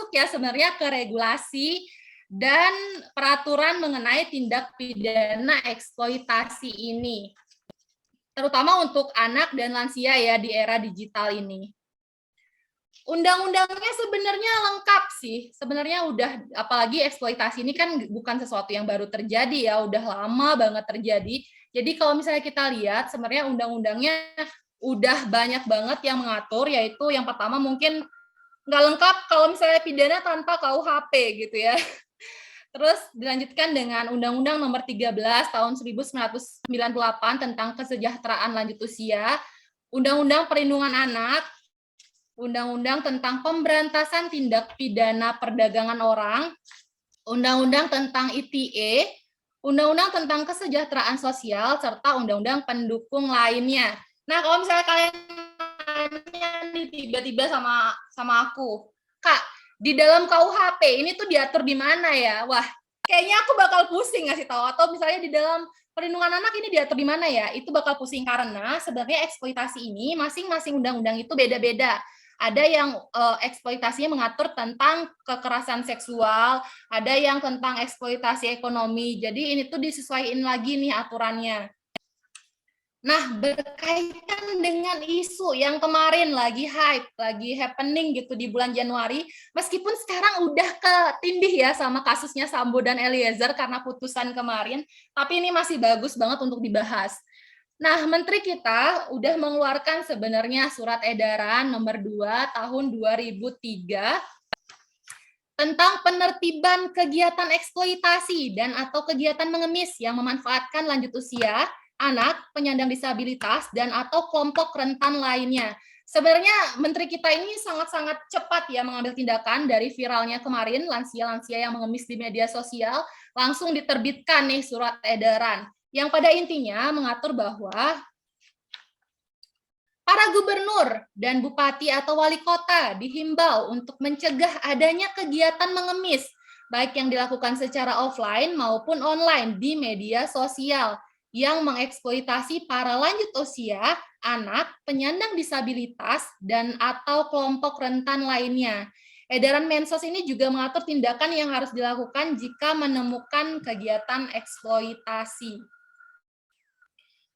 masuk ya sebenarnya ke regulasi dan peraturan mengenai tindak pidana eksploitasi ini, terutama untuk anak dan lansia ya di era digital ini. Undang-undangnya sebenarnya lengkap sih. Sebenarnya udah, apalagi eksploitasi ini kan bukan sesuatu yang baru terjadi ya, udah lama banget terjadi. Jadi kalau misalnya kita lihat, sebenarnya undang-undangnya udah banyak banget yang mengatur, yaitu yang pertama mungkin nggak lengkap kalau misalnya pidana tanpa KUHP gitu ya. Terus dilanjutkan dengan Undang-Undang Nomor 13 Tahun 1998 tentang Kesejahteraan Lanjut Usia, Undang-Undang Perlindungan Anak, Undang-Undang tentang Pemberantasan Tindak Pidana Perdagangan Orang, Undang-Undang tentang ITE, Undang-Undang tentang Kesejahteraan Sosial, serta Undang-Undang pendukung lainnya. Nah, kalau misalnya kalian nanya nih tiba-tiba sama aku, Kak, di dalam KUHP ini tuh diatur di mana ya? Wah, kayaknya aku bakal pusing ngasih tahu. Atau misalnya di dalam perlindungan anak ini diatur di mana ya? Itu bakal pusing karena sebenarnya eksploitasi ini masing-masing undang-undang itu beda-beda. Ada yang eksploitasinya mengatur tentang kekerasan seksual, ada yang tentang eksploitasi ekonomi. Jadi ini tuh disesuaikan lagi nih aturannya. Nah, berkaitan dengan isu yang kemarin lagi hype, lagi happening gitu di bulan Januari, meskipun sekarang udah ketindih ya sama kasusnya Sambo dan Eliezer karena putusan kemarin, tapi ini masih bagus banget untuk dibahas. Nah, Menteri kita udah mengeluarkan sebenarnya surat edaran nomor 2 tahun 2003 tentang penertiban kegiatan eksploitasi dan atau kegiatan mengemis yang memanfaatkan lanjut usia, anak, penyandang disabilitas, dan atau kelompok rentan lainnya. Sebenarnya Menteri kita ini sangat-sangat cepat ya mengambil tindakan dari viralnya kemarin, lansia-lansia yang mengemis di media sosial, langsung diterbitkan nih surat edaran, yang pada intinya mengatur bahwa para gubernur dan bupati atau wali kota dihimbau untuk mencegah adanya kegiatan mengemis, baik yang dilakukan secara offline maupun online di media sosial, yang mengeksploitasi para lanjut usia, anak, penyandang disabilitas, dan atau kelompok rentan lainnya. Edaran Mensos ini juga mengatur tindakan yang harus dilakukan jika menemukan kegiatan eksploitasi.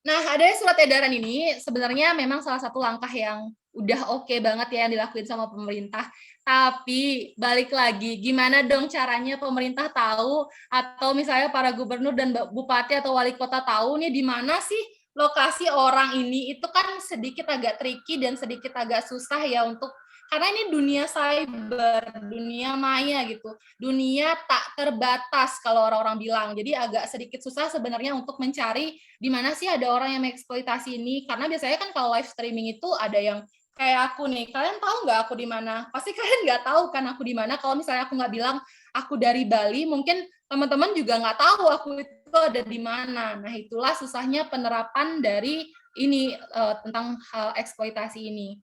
Nah, ada surat edaran ini sebenarnya memang salah satu langkah yang udah oke banget ya yang dilakuin sama pemerintah. Tapi balik lagi, gimana dong caranya pemerintah tahu atau misalnya para gubernur dan bupati atau wali kota tahu nih di mana sih lokasi orang ini? Itu kan sedikit agak tricky dan sedikit agak susah ya untuk karena ini dunia cyber, dunia maya gitu. Dunia tak terbatas kalau orang-orang bilang. Jadi agak sedikit susah sebenarnya untuk mencari di mana sih ada orang yang mengeksploitasi ini, karena biasanya kan kalau live streaming itu ada yang kayak aku nih, kalian tahu nggak aku di mana? Pasti kalian nggak tahu kan aku di mana kalau misalnya aku nggak bilang aku dari Bali, mungkin teman-teman juga nggak tahu aku itu ada di mana. Nah, itulah susahnya penerapan dari ini tentang hal eksploitasi ini.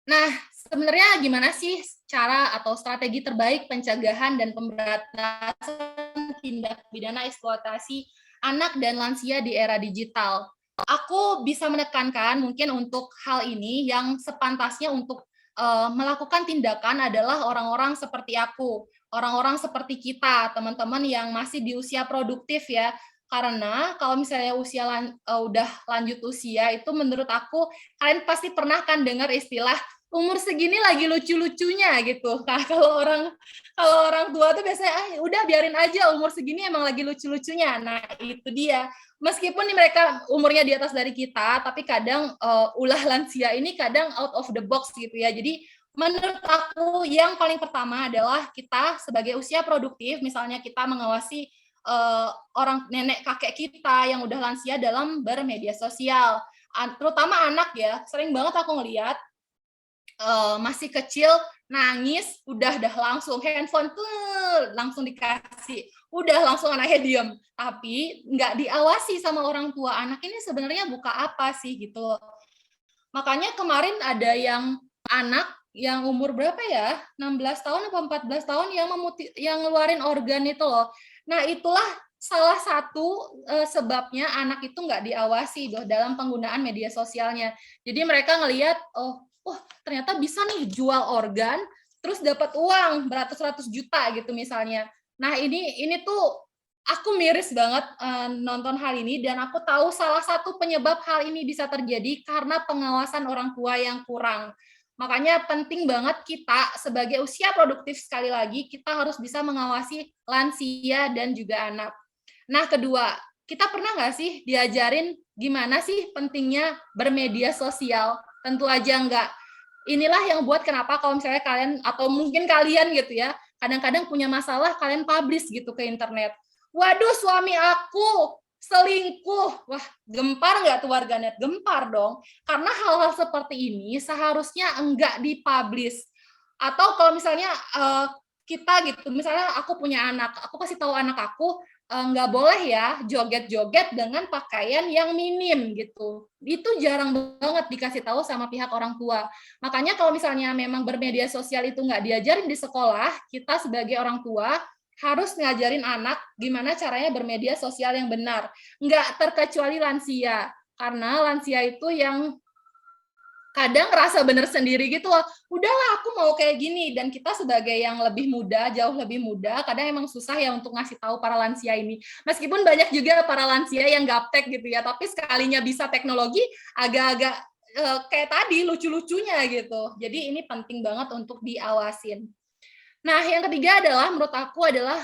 Nah, sebenarnya gimana sih cara atau strategi terbaik pencegahan dan pemberantasan tindak pidana eksploitasi anak dan lansia di era digital? Aku bisa menekankan mungkin untuk hal ini yang sepantasnya untuk melakukan tindakan adalah orang-orang seperti aku, orang-orang seperti kita, teman-teman yang masih di usia produktif ya. Karena kalau misalnya udah lanjut usia itu menurut aku kalian pasti pernah kan dengar istilah umur segini lagi lucu-lucunya gitu. Nah, kalau orang tua tuh biasanya udah biarin aja umur segini emang lagi lucu-lucunya. Nah, itu dia. Meskipun nih mereka umurnya di atas dari kita, tapi kadang ulah lansia ini kadang out of the box gitu ya. Jadi menurut aku yang paling pertama adalah kita sebagai usia produktif, misalnya kita mengawasi orang nenek kakek kita yang udah lansia dalam bermedia sosial, terutama anak ya. Sering banget aku ngeliat masih kecil nangis udah langsung handphone tuh langsung dikasih, udah langsung anaknya diem, tapi nggak diawasi sama orang tua. Anak ini sebenarnya buka apa sih gitu. Makanya kemarin ada yang anak yang umur berapa ya, 16 tahun atau 14 tahun yang ngeluarin organ itu loh. Nah, itulah salah satu sebabnya anak itu nggak diawasi dalam penggunaan media sosialnya. Jadi mereka ngelihat, oh, wah ternyata bisa nih jual organ, terus dapat uang beratus-ratus juta gitu misalnya. Nah, ini tuh aku miris banget nonton hal ini, dan aku tahu salah satu penyebab hal ini bisa terjadi karena pengawasan orang tua yang kurang. Makanya penting banget kita sebagai usia produktif, sekali lagi kita harus bisa mengawasi lansia dan juga anak. Nah, kedua, kita pernah nggak sih diajarin gimana sih pentingnya bermedia sosial? Tentu aja enggak. Inilah yang buat kenapa kalau misalnya kalian atau mungkin kalian gitu ya, kadang-kadang punya masalah, kalian publish gitu ke internet. Waduh, suami aku selingkuh. Wah, gempar nggak tuh warganet? Gempar dong. Karena hal-hal seperti ini seharusnya enggak dipublish. Atau kalau misalnya kita gitu, misalnya aku punya anak, aku kasih tahu anak aku, nggak boleh ya joget-joget dengan pakaian yang minim gitu. Itu jarang banget dikasih tahu sama pihak orang tua. Makanya kalau misalnya memang bermedia sosial itu nggak diajarin di sekolah, kita sebagai orang tua harus ngajarin anak gimana caranya bermedia sosial yang benar. Nggak terkecuali lansia, karena lansia itu yang kadang ngerasa bener sendiri gitu loh, udahlah aku mau kayak gini, dan kita sebagai yang lebih muda, jauh lebih muda, kadang emang susah ya untuk ngasih tahu para lansia ini. Meskipun banyak juga para lansia yang gaptek gitu ya, tapi sekalinya bisa teknologi agak-agak kayak tadi lucu-lucunya gitu. Jadi ini penting banget untuk diawasin. Nah, yang ketiga adalah menurut aku adalah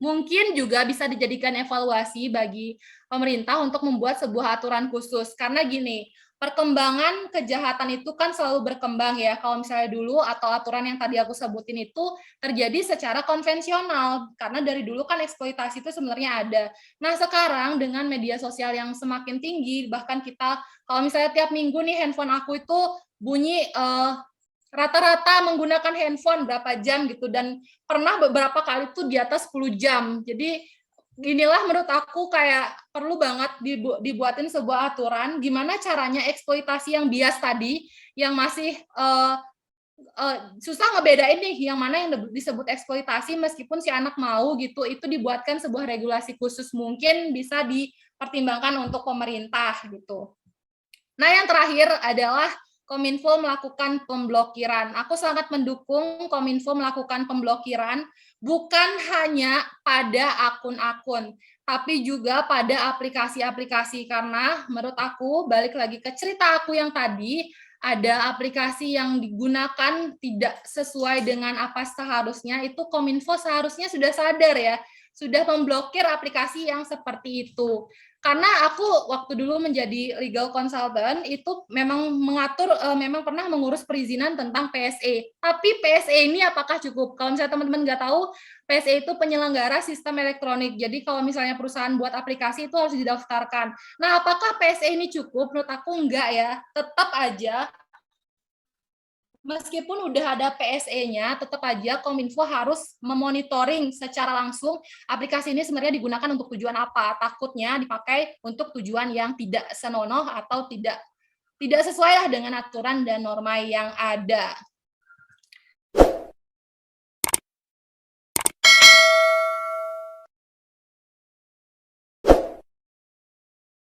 mungkin juga bisa dijadikan evaluasi bagi pemerintah untuk membuat sebuah aturan khusus. Karena gini, perkembangan kejahatan itu kan selalu berkembang ya. Kalau misalnya dulu atau aturan yang tadi aku sebutin itu terjadi secara konvensional, karena dari dulu kan eksploitasi itu sebenarnya ada. Nah, sekarang dengan media sosial yang semakin tinggi, bahkan kita kalau misalnya tiap minggu nih handphone aku itu bunyi rata-rata menggunakan handphone berapa jam gitu, dan pernah beberapa kali tuh di atas 10 jam. Jadi inilah menurut aku kayak perlu banget dibuatin sebuah aturan gimana caranya eksploitasi yang bias tadi, yang masih susah ngebedain nih yang mana yang disebut eksploitasi meskipun si anak mau gitu, itu dibuatkan sebuah regulasi khusus, mungkin bisa dipertimbangkan untuk pemerintah gitu. Nah, yang terakhir adalah Kominfo melakukan pemblokiran. Aku sangat mendukung Kominfo melakukan pemblokiran, bukan hanya pada akun-akun, tapi juga pada aplikasi-aplikasi. Karena menurut aku, balik lagi ke cerita aku yang tadi, ada aplikasi yang digunakan tidak sesuai dengan apa seharusnya, itu Kominfo seharusnya sudah sadar ya, sudah memblokir aplikasi yang seperti itu. Karena aku waktu dulu menjadi legal consultant itu memang mengatur, memang pernah mengurus perizinan tentang PSE. Tapi PSE ini apakah cukup? Kalau misalnya teman-teman nggak tahu, PSE itu penyelenggara sistem elektronik. Jadi kalau misalnya perusahaan buat aplikasi itu harus didaftarkan. Nah, apakah PSE ini cukup? Menurut aku enggak ya. Tetap aja meskipun udah ada PSE-nya, tetap aja Kominfo harus memonitoring secara langsung aplikasi ini sebenarnya digunakan untuk tujuan apa. Takutnya dipakai untuk tujuan yang tidak senonoh atau tidak sesuai lah dengan aturan dan norma yang ada.